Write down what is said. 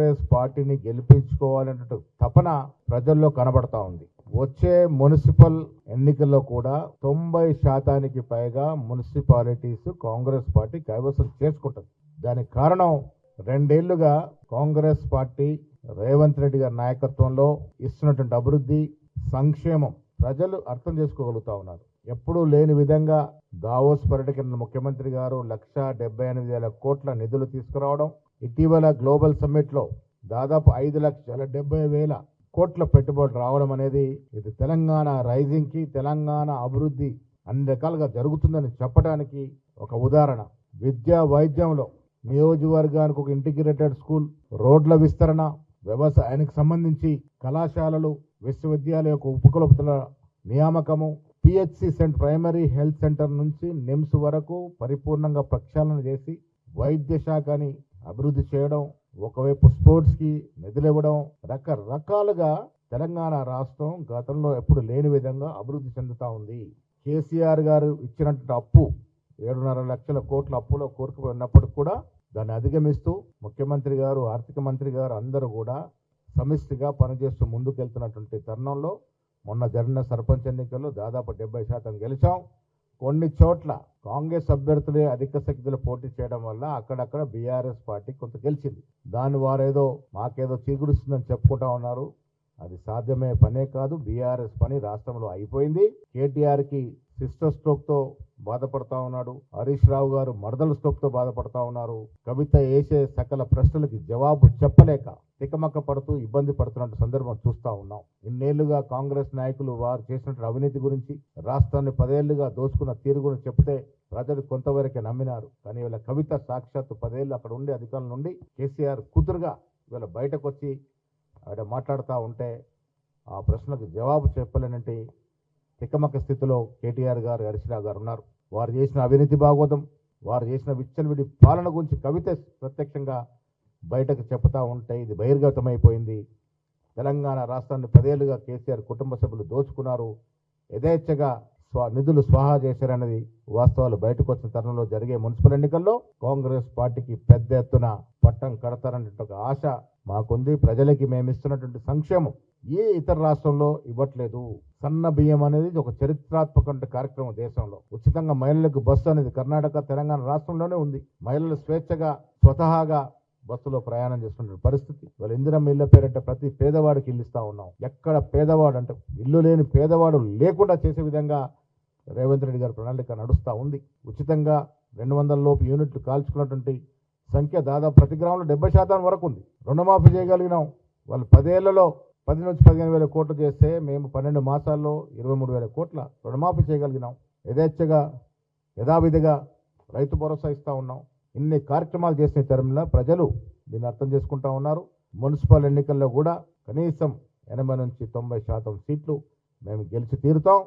కాంగ్రెస్ పార్టీని గెలిపించుకోవాలనే తపన ప్రజల్లో కనబడతా ఉంది. వచ్చే మున్సిపల్ ఎన్నికల్లో కూడా 90% పైగా మున్సిపాలిటీస్ కాంగ్రెస్ పార్టీ కైవసం చేసుకుంటుంది. దానికి కారణం 2 ఏళ్లుగా కాంగ్రెస్ పార్టీ రేవంత్ రెడ్డి గారి నాయకత్వంలో ఇస్తున్నటువంటి అభివృద్ధి, సంక్షేమం ప్రజలు అర్థం చేసుకోగలుగుతా ఉన్నారు. ఎప్పుడూ లేని విధంగా దావోస్ పర్యటన ముఖ్యమంత్రి గారు 1,78,000 కోట్ల నిధులు తీసుకురావడం, ఇటీవల గ్లోబల్ సమ్మిట్ లో దాదాపు 5,70,000 కోట్ల పెట్టుబడులు రావడం అనేది ఇది తెలంగాణ రైజింగ్ కి, తెలంగాణ అభివృద్ధి అన్ని రకాలుగా జరుగుతుందని చెప్పడానికి ఒక ఉదాహరణ. విద్యా వైద్యంలో నియోజకవర్గానికి ఒక ఇంటిగ్రేటెడ్ స్కూల్, రోడ్ల విస్తరణ, వ్యవసాయానికి సంబంధించి కళాశాలలు, విశ్వవిద్యాలయ ఉపకులపతుల నియామకము, పిహెచ్సి ప్రైమరీ హెల్త్ సెంటర్ నుంచి నిమ్స్ వరకు పరిపూర్ణంగా ప్రక్షాళన చేసి వైద్య శాఖని అభివృద్ధి చేయడం, ఒకవైపు స్పోర్ట్స్ కి నిధులు ఇవ్వడం, రకరకాలుగా తెలంగాణ రాష్ట్రం గతంలో ఎప్పుడు లేని విధంగా అభివృద్ధి చెందుతా ఉంది. కేసీఆర్ గారు ఇచ్చినటువంటి అప్పు 7.5 లక్షల కోట్ల అప్పులో కూరుకుపోయి ఉన్నప్పటికీ కూడా దాన్ని అధిగమిస్తూ ముఖ్యమంత్రి గారు, ఆర్థిక మంత్రి గారు అందరూ కూడా సమిష్టిగా పనిచేస్తూ ముందుకెళ్తున్నటువంటి తరుణంలో మొన్న జరిగిన సర్పంచ్ ఎన్నికల్లో దాదాపు 70% గెలిచాం. కొన్ని చోట్ల కాంగ్రెస్ అభ్యర్థులే అధిక శక్తులు పోటీ చేయడం వల్ల అక్కడక్కడ బీఆర్ఎస్ పార్టీ కొంత గెలిచింది. దాని వారేదో మాకేదో చీగుడుస్తుందని చెప్పుకుంటా ఉన్నారు. అది సాధ్యమే పనే కాదు. బీఆర్ఎస్ పని రాష్ట్రంలో అయిపోయింది. కేటీఆర్ కి సిస్టర్ స్ట్రోక్ తో బాధపడతా ఉన్నాడు. హరీష్ రావు గారు మరదల స్ట్రోక్ తో బాధపడతా ఉన్నారు. కవిత వేసే సకల ప్రశ్నలకి జవాబు చెప్పలేక తికమక్క పడుతూ ఇబ్బంది పడుతున్న సందర్భం చూస్తా ఉన్నాం. ఇన్నేళ్లుగా కాంగ్రెస్ నాయకులు వారు చేసినటువంటి అవినీతి గురించి, రాష్ట్రాన్ని 10 ఏళ్లుగా దోచుకున్న తీరు గురించి చెప్తే ప్రజలు కొంతవరకే నమ్మినారు. కానీ వీళ్ళ కవిత సాక్షాత్తు 10 ఏళ్ళు అక్కడ ఉండే అధికారుల నుండి కేసీఆర్ కూతురుగా వీళ్ళ బయటకు వచ్చి ఆవిడ మాట్లాడుతూ ఉంటే ఆ ప్రశ్నకు జవాబు చెప్పలేనంటే తికమక్క స్థితిలో కేటీఆర్ గారు, హరీష్ రావు గారు ఉన్నారు. వారు చేసిన అవినీతి భాగవతం, వారు చేసిన విచ్చలవిడి పాలన గురించి కవిత ప్రత్యక్షంగా బయటకు చెప్తా ఉంటే ఇది బహిర్గతమైపోయింది. తెలంగాణ రాష్ట్రాన్ని 10 ఏళ్లుగా కేసీఆర్ కుటుంబ సభ్యులు దోచుకున్నారు, యథేచ్ఛగా నిధులు స్వాహా చేశారన్నది వాస్తవాలు బయటకు వచ్చిన తరుణంలో జరిగే మున్సిపల్ ఎన్నికల్లో కాంగ్రెస్ పార్టీకి పెద్ద ఎత్తున పట్టం కడతారనే ఒక ఆశ మాకుంది. ప్రజలకి మేము ఇస్తున్నటువంటి సంక్షేమం ఏ ఇతర రాష్ట్రంలో ఇవ్వట్లేదు. సన్న బియ్యం అనేది ఒక చరిత్రాత్మక కార్యక్రమం. దేశంలో ఉచితంగా మహిళలకు బస్సు అనేది కర్ణాటక, తెలంగాణ రాష్ట్రంలోనే ఉంది. మహిళలు స్వేచ్ఛగా స్వతహాగా బస్సులో ప్రయాణం చేసుకునే పరిస్థితి. వాళ్ళు ఇందిరమ్మ ఇళ్ల పేరిట ప్రతి పేదవాడికి ఇల్లు ఇస్తా ఉన్నాం. ఎక్కడ పేదవాడు అంటే ఇల్లు లేని పేదవాడు లేకుండా చేసే విధంగా రేవంత్ రెడ్డి గారి ప్రణాళిక నడుస్తూ ఉంది. ఉచితంగా 200 లోపు యూనిట్లు కాల్చుకున్నటువంటి సంఖ్య దాదాపు ప్రతి గ్రామంలో 70% వరకు ఉంది. రుణమాఫీ చేయగలిగినాం. వాళ్ళు 10 ఏళ్లలో 10 నుంచి 15,000 కోట్లు చేస్తే మేము 12 మాసాల్లో 23,000 కోట్ల రుణమాఫీ చేయగలిగినాం. యథేచ్ఛగా యథావిధిగా రైతు భరోసా ఇస్తా ఉన్నాం. ఇన్ని కార్యక్రమాలు చేసిన తరంలో ప్రజలు దీన్ని అర్థం చేసుకుంటా ఉన్నారు. మున్సిపల్ ఎన్నికల్లో కూడా కనీసం 80 నుంచి 90% సీట్లు మేము గెలిచి తీరుతాం.